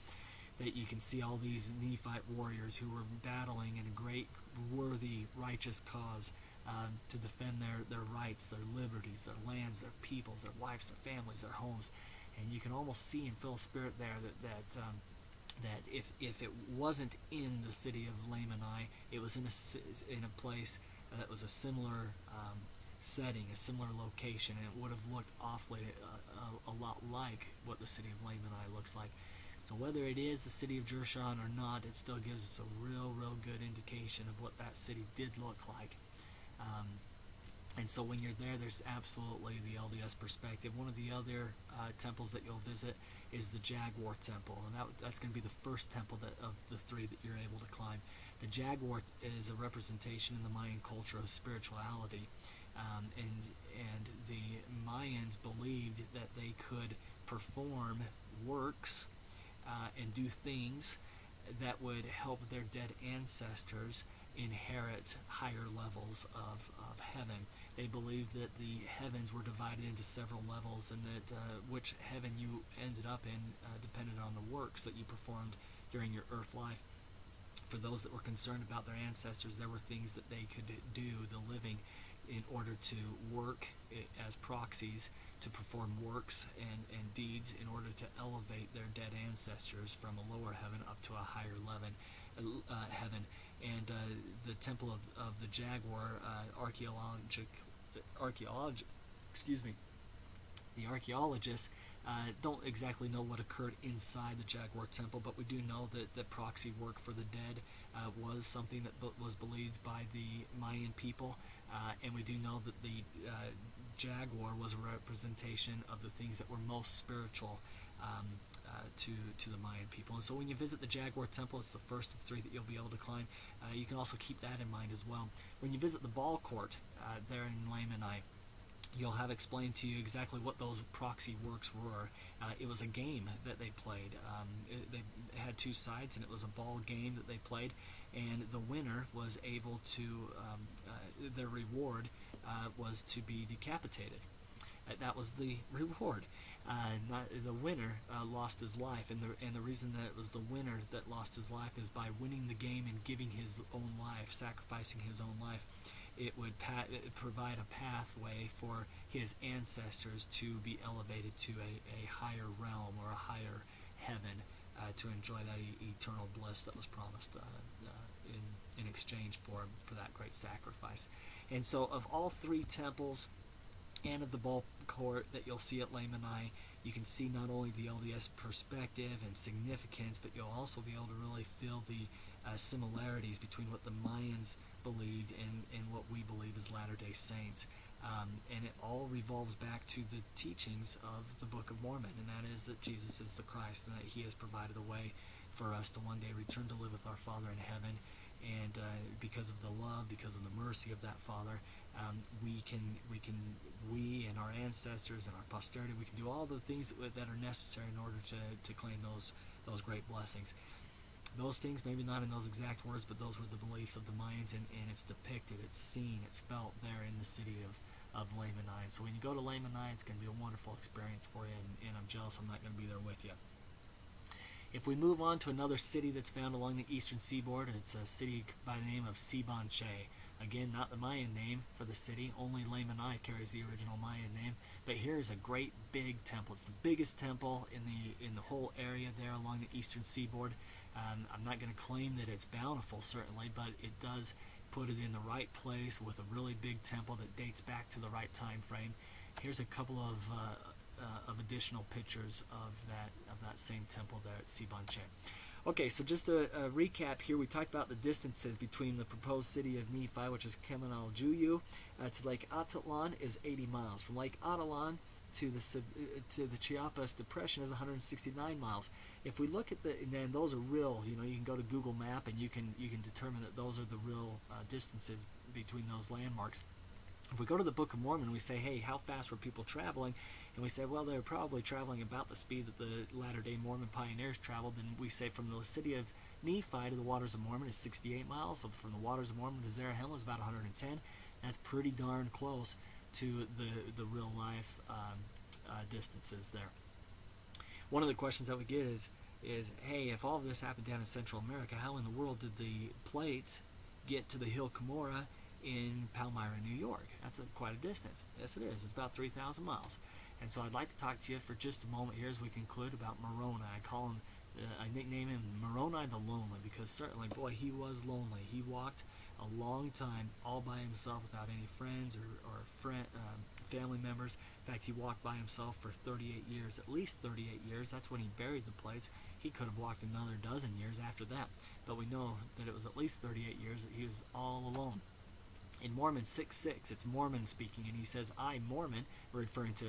Speaker 1: that you can see all these Nephite warriors who were battling in a great, worthy, righteous cause to defend their rights, their liberties, their lands, their peoples, their wives, their families, their homes. And you can almost see and feel a spirit there that if it wasn't in the city of Lamanai, it was in a place that was a similar setting, a similar location, and it would have looked awfully a lot like what the city of Lamanai looks like. So whether it is the city of Jershon or not, it still gives us a real good indication of what that city did look like. And so when you're there, there's absolutely the LDS perspective. One of the other temples that you'll visit is the Jaguar Temple, and that's going to be the first temple of the three that you're able to climb. The Jaguar is a representation in the Mayan culture of spirituality, and the Mayans believed that they could perform works and do things that would help their dead ancestors inherit higher levels of heaven. They believed that the heavens were divided into several levels, and that which heaven you ended up in depended on the works that you performed during your earth life. For those that were concerned about their ancestors, there were things that they could do, the living, in order to work as proxies to perform works and deeds in order to elevate their dead ancestors from a lower heaven up to a higher heaven. And the temple of the Jaguar, the archaeologists don't exactly know what occurred inside the Jaguar Temple, but we do know that proxy work for the dead was something that was believed by the Mayan people, and we do know that the Jaguar was a representation of the things that were most spiritual to the Mayan people. And so when you visit the Jaguar Temple, it's the first of three that you'll be able to climb. You can also keep that in mind as well. When you visit the ball court there in Lamanai, you'll have explained to you exactly what those proxy works were. It was a game that they played. They had two sides, and it was a ball game that they played, and the winner was able to, their reward was to be decapitated. That was the reward. The winner lost his life, and the reason that it was the winner that lost his life is by winning the game and giving his own life, sacrificing his own life. It would provide a pathway for his ancestors to be elevated to a higher realm or a higher heaven to enjoy that eternal bliss that was promised in exchange for that great sacrifice. And so of all three temples and of the ball court that you'll see at Lamanai, you can see not only the LDS perspective and significance, but you'll also be able to really feel the similarities between what the Mayans believed and what we believe as Latter-day Saints. And it all revolves back to the teachings of the Book of Mormon, and that is that Jesus is the Christ, and that he has provided a way for us to one day return to live with our Father in heaven. And because of the love, because of the mercy of that Father, we and our ancestors and our posterity, we can do all the things that are necessary in order to claim those great blessings. Those things, maybe not in those exact words, but those were the beliefs of the Mayans, and it's depicted, it's seen, it's felt there in the city of Lamanai. So when you go to Lamanai, it's going to be a wonderful experience for you, and I'm jealous I'm not going to be there with you. If we move on to another city that's found along the eastern seaboard, it's a city by the name of Sibanche. Again, not the Mayan name for the city, only Lamanai carries the original Mayan name. But here is a great big temple. It's the biggest temple in the whole area there along the eastern seaboard. I'm not going to claim that it's bountiful, certainly, but it does put it in the right place with a really big temple that dates back to the right time frame. Here's a couple of additional pictures of that same temple there at Sibanche. Okay, so just a recap here. We talked about the distances between the proposed city of Nephi, which is Kemenaljuyu, to Lake Atitlan is 80 miles. From Lake Atitlan to the Chiapas Depression is 169 miles. If we look at and those are real, you can go to Google Map and you can determine that those are the real distances between those landmarks. If we go to the Book of Mormon, we say, hey, how fast were people traveling? And we say, well, they were probably traveling about the speed that the Latter-day Mormon pioneers traveled. And we say from the city of Nephi to the Waters of Mormon is 68 miles. So from the Waters of Mormon to Zarahemla is about 110. That's pretty darn close. to the real life distances there. One of the questions that we get is hey, if all of this happened down in Central America, how in the world did the plates get to the Hill Cumorah in Palmyra, New York? That's quite a distance. Yes, it is. It's about 3,000 miles. And so I'd like to talk to you for just a moment here as we conclude about Moroni. I nickname him Moroni the Lonely, because certainly, boy, he was lonely. He walked a long time all by himself without any friends or family members. In fact, he walked by himself for 38 years, at least 38 years. That's when he buried the plates. He could have walked another dozen years after that, but we know that it was at least 38 years that he was all alone. In Mormon 6:6, it's Mormon speaking, and he says, I, Mormon, referring to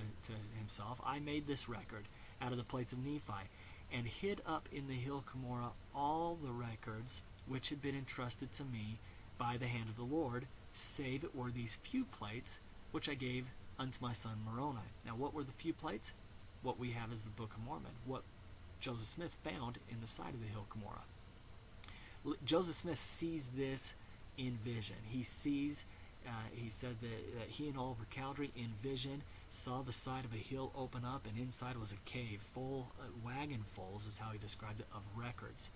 Speaker 1: himself, I made this record out of the plates of Nephi, and hid up in the Hill Cumorah all the records which had been entrusted to me by the hand of the Lord, save it were these few plates which I gave unto my son Moroni. Now, what were the few plates? What we have is the Book of Mormon, what Joseph Smith found in the side of the Hill Cumorah. Joseph Smith sees this in vision. He sees, he said that he and Oliver Cowdery in vision saw the side of a hill open up, and inside was a cave full, wagonfuls is how he described it, of records.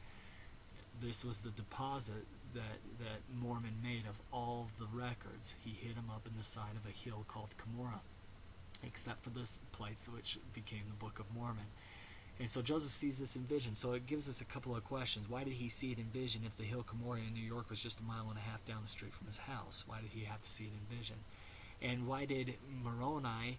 Speaker 1: This was the deposit that Mormon made of all the records. He hid them up in the side of a hill called Cumorah, except for the plates which became the Book of Mormon. And so Joseph sees this in vision. So it gives us a couple of questions. Why did he see it in vision if the Hill Cumorah in New York was just 1.5 miles down the street from his house? Why did he have to see it in vision? And why did Moroni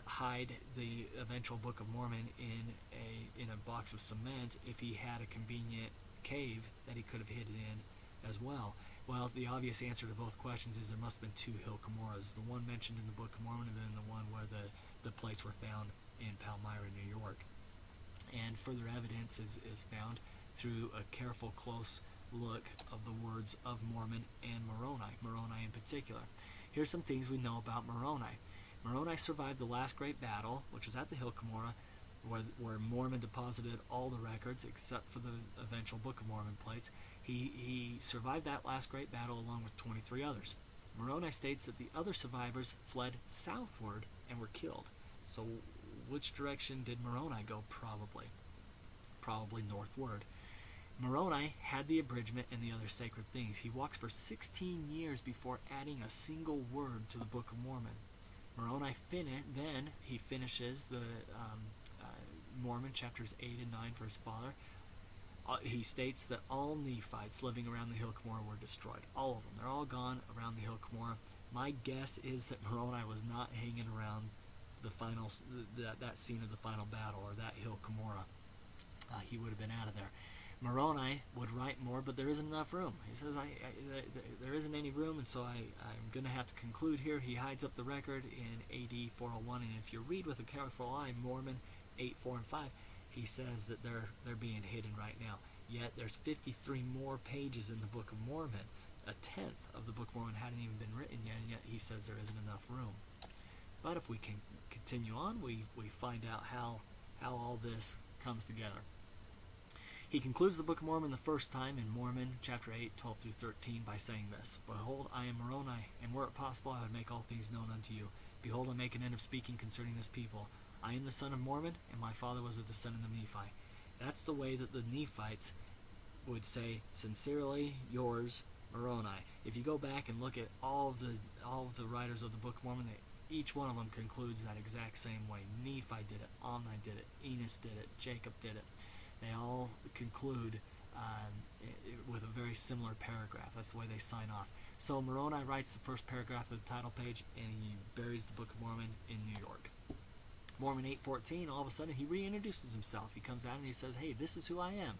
Speaker 1: hide the eventual Book of Mormon in a box of cement if he had a convenient cave that he could have hid it in as well? Well, the obvious answer to both questions is there must have been two Hill Cumorahs, the one mentioned in the Book of Mormon and then the one where the plates were found in Palmyra, New York. And further evidence is found through a careful, close look of the words of Mormon and Moroni in particular. Here's some things we know about Moroni. Moroni survived the last great battle, which was at the Hill Cumorah, where Mormon deposited all the records except for the eventual Book of Mormon plates. He survived that last great battle along with 23 others. Moroni states that the other survivors fled southward and were killed. So which direction did Moroni go? Probably northward. Moroni had the abridgment and the other sacred things. He walks for 16 years before adding a single word to the Book of Mormon. Moroni then he finishes the Mormon chapters 8 and 9 for his father. He states that all Nephites living around the Hill Cumorah were destroyed. All of them. They're all gone around the Hill Cumorah. My guess is that Moroni was not hanging around the final that scene of the final battle or that Hill Cumorah. He would have been out of there. Moroni would write more, but there isn't enough room. He says, there isn't any room, and so I'm going to have to conclude here. He hides up the record in AD 401, and if you read with a careful eye Mormon 8, 4, and 5, he says that they're being hidden right now. Yet there's 53 more pages in the Book of Mormon. A tenth of the Book of Mormon hadn't even been written yet, and yet he says there isn't enough room. But if we can continue on, we find out how all this comes together. He concludes the Book of Mormon the first time in Mormon chapter 8, 12 through 13 by saying this, Behold, I am Moroni, and were it possible I would make all things known unto you. Behold, I make an end of speaking concerning this people. I am the son of Mormon, and my father was a descendant of Nephi. That's the way that the Nephites would say, sincerely yours, Moroni. If you go back and look at all of the writers of the Book of Mormon, each one of them concludes that exact same way. Nephi did it, Omni did it, Enos did it, Jacob did it. They all conclude with a very similar paragraph. That's the way they sign off. So Moroni writes the first paragraph of the title page, and he buries the Book of Mormon in New York. Mormon 8:14, all of a sudden he reintroduces himself. He comes out and he says, hey, this is who I am.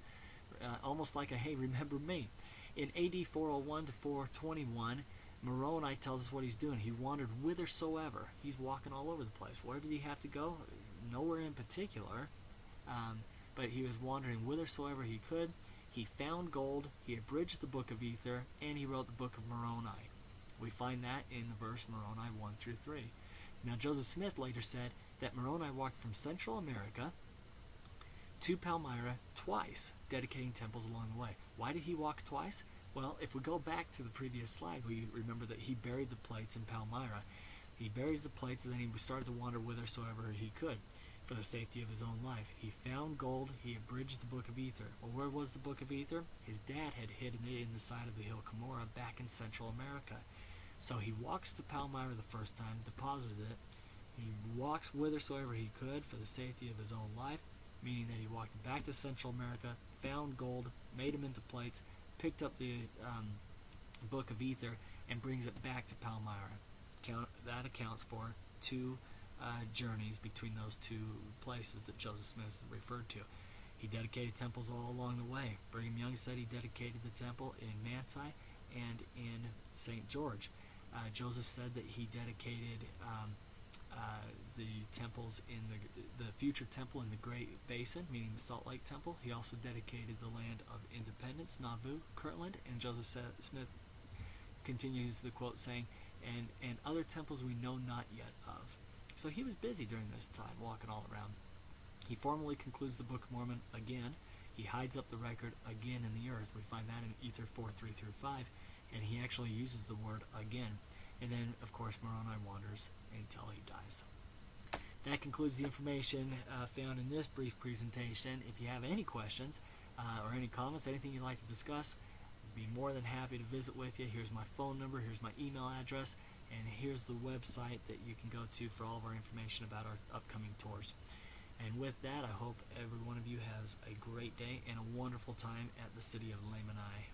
Speaker 1: Almost like a, hey, remember me. In AD 401 to 421, Moroni tells us what he's doing. He wandered whithersoever. He's walking all over the place. Where did he have to go? Nowhere in particular. But he was wandering whithersoever he could. He found gold, he abridged the Book of Ether, and he wrote the Book of Moroni. We find that in the verse Moroni 1 through 3. Now Joseph Smith later said that Moroni walked from Central America to Palmyra twice, dedicating temples along the way. Why did he walk twice? Well, if we go back to the previous slide, we remember that he buried the plates in Palmyra. He buries the plates, and then he started to wander whithersoever he could, for the safety of his own life. He found gold. He abridged the Book of Ether. Well, where was the Book of Ether? His dad had hidden it in the side of the hill Cumorah back in Central America. So he walks to Palmyra the first time, deposited it. He walks whithersoever he could for the safety of his own life, meaning that he walked back to Central America, found gold, made them into plates, picked up the Book of Ether, and brings it back to Palmyra. That accounts for two journeys between those two places that Joseph Smith referred to. He dedicated temples all along the way. Brigham Young said he dedicated the temple in Manti and in St. George. Joseph said that he dedicated the temples in the future temple in the Great Basin, meaning the Salt Lake Temple. He also dedicated the land of Independence, Nauvoo, Kirtland, and Joseph Smith continues the quote saying, and other temples we know not yet of. So he was busy during this time, walking all around. He formally concludes the Book of Mormon again. He hides up the record again in the earth. We find that in Ether 4:3-5, and he actually uses the word again. And then, of course, Moroni wanders until he dies. That concludes the information found in this brief presentation. If you have any questions or any comments, anything you'd like to discuss, I'd be more than happy to visit with you. Here's my phone number, here's my email address, and here's the website that you can go to for all of our information about our upcoming tours. And with that, I hope every one of you has a great day and a wonderful time at the city of Lamanai.